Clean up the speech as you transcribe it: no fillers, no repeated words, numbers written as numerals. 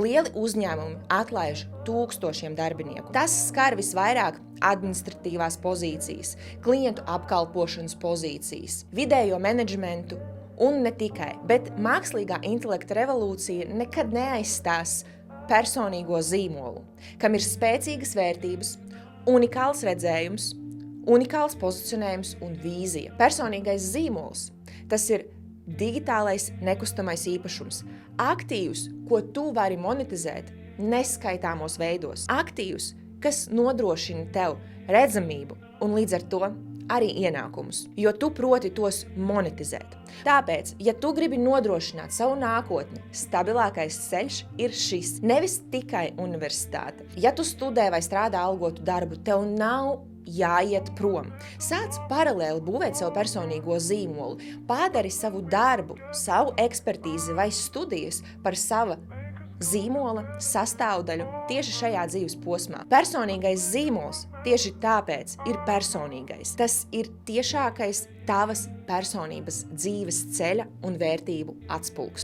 Lieli uzņēmumi atlaiž tūkstošiem darbinieku. Tas skar visvairāk administratīvās pozīcijas, klientu apkalpošanas pozīcijas, vidējo menedžmentu un ne tikai. Bet mākslīgā intelekta revolūcija nekad neaizstās personīgo zīmolu, kam ir spēcīgas vērtības, unikāls redzējums, unikāls pozicionējums un vīzija. Personīgais zīmols – tas ir digitālais nekustamais īpašums, aktīvs, ko tu vari monetizēt neskaitāmos veidos, aktīvs, kas nodrošina tev redzamību un līdz ar to arī ienākumus, jo tu proti tos monetizēt. Tāpēc, ja tu gribi nodrošināt savu nākotni, stabilākais ceļš ir šis, nevis tikai universitāte. Ja tu studē vai strādā algotu darbu, tev nav jāiet prom. Sāc paralēli būvēt savu personīgo zīmolu, padari savu darbu, savu ekspertīzi vai studijas par sava zīmola sastāvdaļu tieši šajā dzīves posmā. Personīgais zīmols tieši tāpēc ir personīgais. Tas ir tiešākais tavas personības dzīves ceļa un vērtību atspulgs.